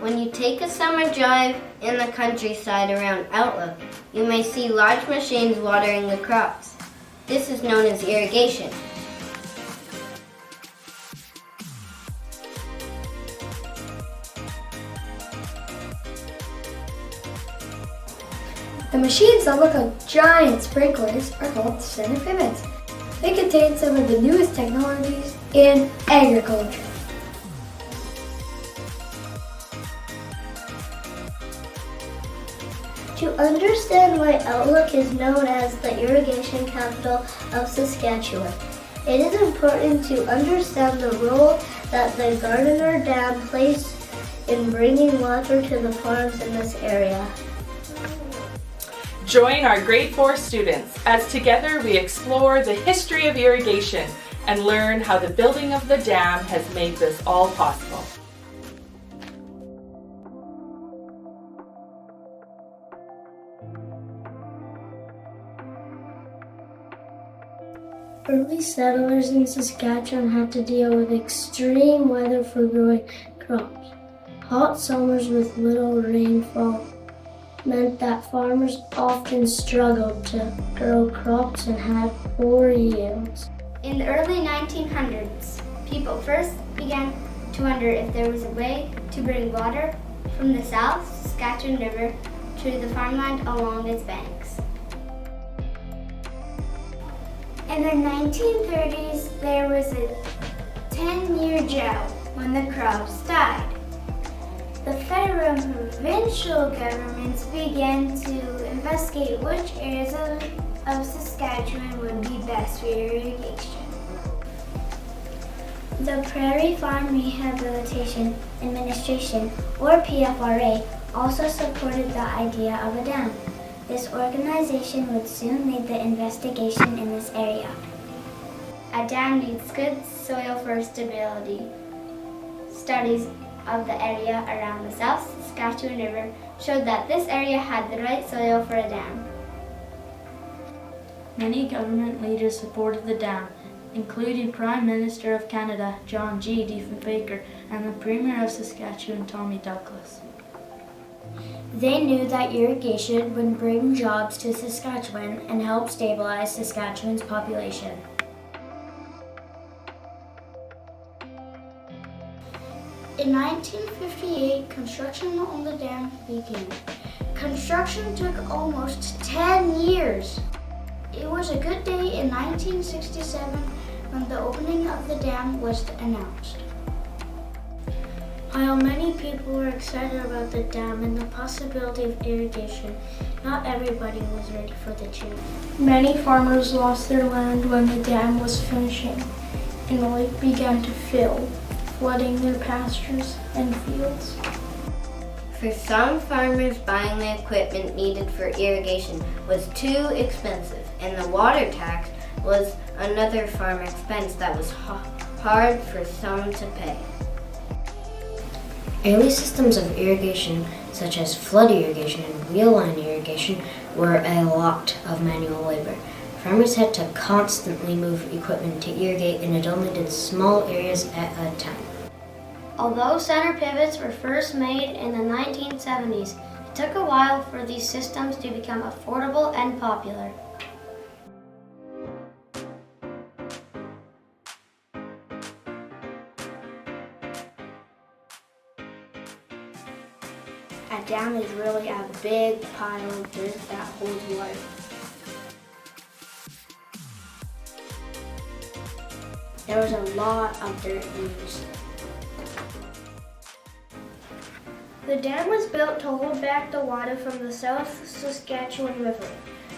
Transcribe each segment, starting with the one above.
When you take a summer drive in the countryside around Outlook, you may see large machines watering the crops. This is known as irrigation. The machines that look like giant sprinklers are called center pivots. They contain some of the newest technologies in agriculture. To understand why Outlook is known as the irrigation capital of Saskatchewan, it is important to understand the role that the Gardiner Dam plays in bringing water to the farms in this area. Join our grade 4 students as together we explore the history of irrigation and learn how the building of the dam has made this all possible. Early settlers in Saskatchewan had to deal with extreme weather for growing crops. Hot summers with little rainfall meant that farmers often struggled to grow crops and had poor yields. In the early 1900s, people first began to wonder if there was a way to bring water from the South Saskatchewan River to the farmland along its banks. In the 1930s, there was a 10-year drought when the crops died. The federal and provincial governments began to investigate which areas of Saskatchewan would be best for irrigation. The Prairie Farm Rehabilitation Administration, or PFRA, also supported the idea of a dam. This organization would soon lead the investigation in this area. A dam needs good soil for stability. Studies of the area around the South Saskatchewan River showed that this area had the right soil for a dam. Many government leaders supported the dam, including Prime Minister of Canada John G. Diefenbaker and the Premier of Saskatchewan Tommy Douglas. They knew that irrigation would bring jobs to Saskatchewan and help stabilize Saskatchewan's population. In 1958, construction on the dam began. Construction took almost 10 years. It was a good day in 1967 when the opening of the dam was announced. While many people were excited about the dam and the possibility of irrigation, not everybody was ready for the change. Many farmers lost their land when the dam was finishing, and the lake began to fill, flooding their pastures and fields. For some farmers, buying the equipment needed for irrigation was too expensive, and the water tax was another farm expense that was hard for some to pay. Early systems of irrigation, such as flood irrigation and wheel line irrigation, were a lot of manual labor. Farmers had to constantly move equipment to irrigate, and it only did small areas at a time. Although center pivots were first made in the 1970s, it took a while for these systems to become affordable and popular. A dam is really a big pile of dirt that holds water. There was a lot of dirt used. The dam was built to hold back the water from the South Saskatchewan River.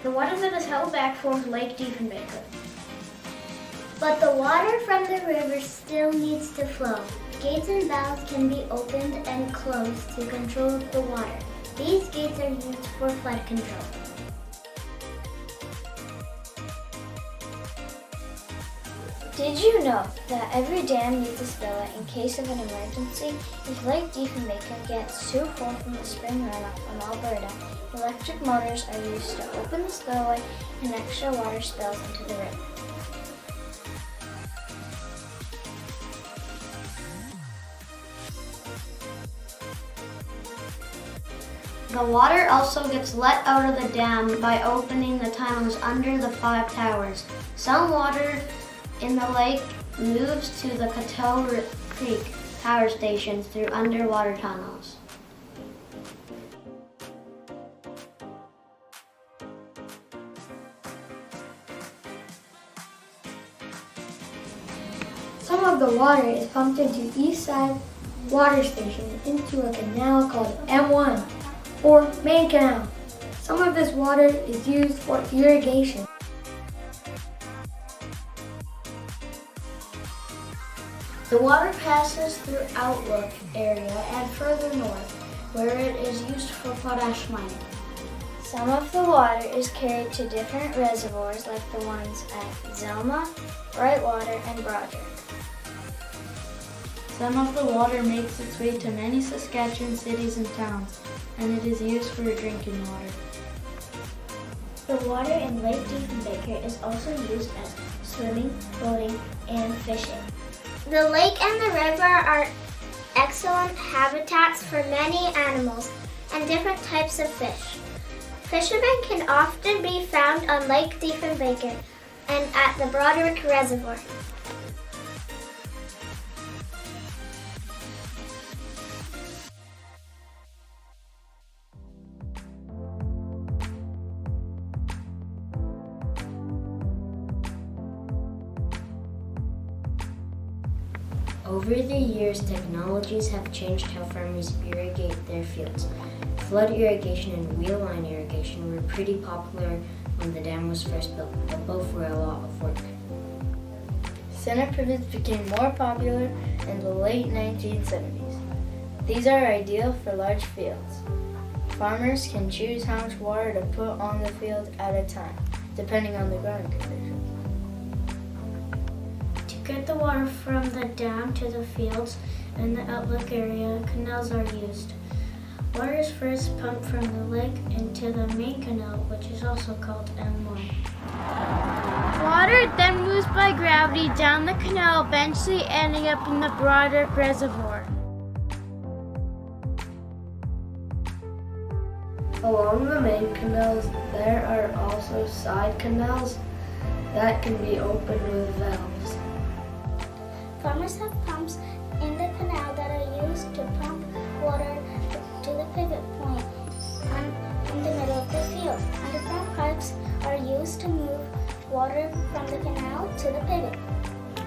The water that is held back forms Lake Diefenbaker. But the water from the river still needs to flow. Gates and valves can be opened and closed to control the water. These gates are used for flood control. Did you know that every dam needs a spillway in case of an emergency? If Lake Diefenbaker gets too full from the spring runoff from Alberta, electric motors are used to open the spillway and extra water spills into the river. The water also gets let out of the dam by opening the tunnels under the 5 towers. Some water in the lake moves to the Coteau Creek power stations through underwater tunnels. Some of the water is pumped into East Side Water Station into a canal called M1 or Main Canal. Some of this water is used for irrigation. The water passes through Outlook area and further north, where it is used for potash mining. Some of the water is carried to different reservoirs like the ones at Zelma, Brightwater, and Broderick. Some of the water makes its way to many Saskatchewan cities and towns, and it is used for drinking water. The water in Lake Diefenbaker is also used as swimming, boating, and fishing. The lake and the river are excellent habitats for many animals and different types of fish. Fishermen can often be found on Lake Diefenbaker and at the Broderick Reservoir. Over the years, technologies have changed how farmers irrigate their fields. Flood irrigation and wheel line irrigation were pretty popular when the dam was first built, but both were a lot of work. Center pivots became more popular in the late 1970s. These are ideal for large fields. Farmers can choose how much water to put on the field at a time, depending on the growing conditions. To get the water from the dam to the fields in the Outlook area, canals are used. Water is first pumped from the lake into the main canal, which is also called M1. Water then moves by gravity down the canal, eventually ending up in the Broderick Reservoir. Along the main canals, there are also side canals that can be opened with valves. Farmers have pumps in the canal that are used to pump water to the pivot point in the middle of the field. Underground pipes are used to move water from the canal to the pivot.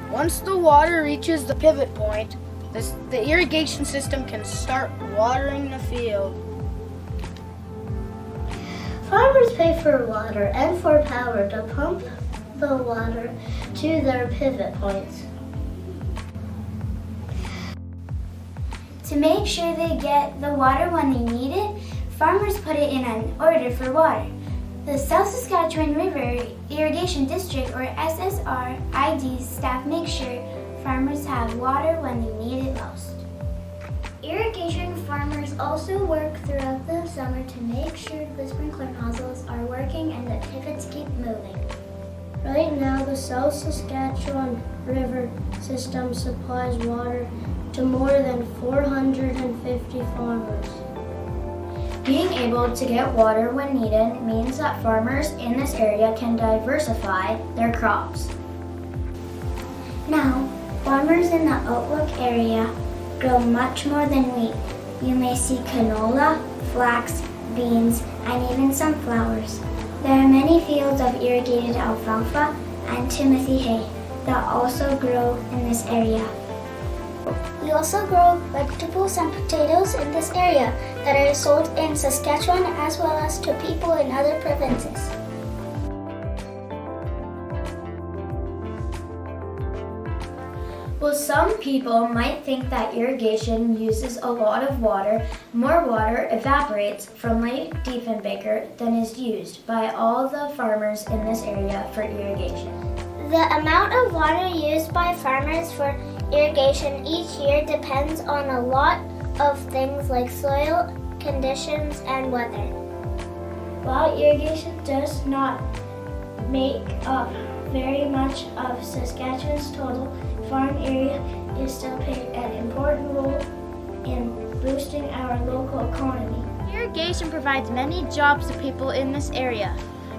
Once the water reaches the pivot point, the irrigation system can start watering the field. Farmers pay for water and for power to pump the water to their pivot points. To make sure they get the water when they need it, farmers put it in an order for water. The South Saskatchewan River Irrigation District, or SSRID staff make sure farmers have water when they need it most. Irrigation farmers also work throughout the summer to make sure the sprinkler nozzles are working and the pivots keep moving. Right now, the South Saskatchewan River system supplies water to more than 450 farmers. Being able to get water when needed means that farmers in this area can diversify their crops. Now, farmers in the Outlook area grow much more than wheat. You may see canola, flax, beans, and even sunflowers. There are many fields of irrigated alfalfa and Timothy hay that also grow in this area. We also grow vegetables and potatoes in this area that are sold in Saskatchewan as well as to people in other provinces. Well, some people might think that irrigation uses a lot of water. More water evaporates from Lake Diefenbaker than is used by all the farmers in this area for irrigation. The amount of water used by farmers for irrigation each year depends on a lot of things like soil conditions and weather. While irrigation does not make up very much of Saskatchewan's total farm area, it still plays an important role in boosting our local economy. Irrigation provides many jobs to people in this area.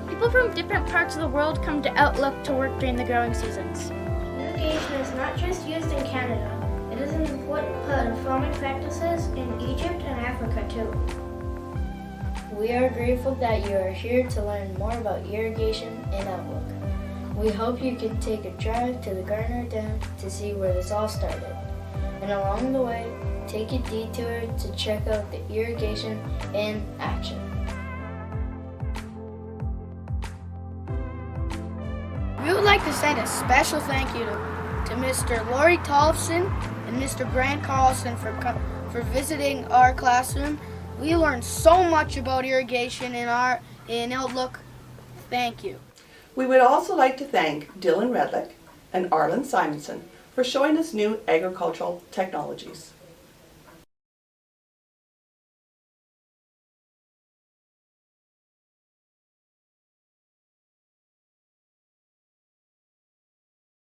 People from different parts of the world come to Outlook to work during the growing seasons. Irrigation is not just used in Canada. It is an important part of farming practices in Egypt and Africa too. We are grateful that you are here to learn more about irrigation in Outlook. We hope you can take a drive to the Gardner Dam to see where this all started. And along the way, take a detour to check out the irrigation in action. We would like to send a special thank you to Mr. Laurie Thompson and Mr. Grant Carlson for visiting our classroom. We learned so much about irrigation in Outlook. Thank you. We would also like to thank Dylan Redlick and Arlen Simonson for showing us new agricultural technologies.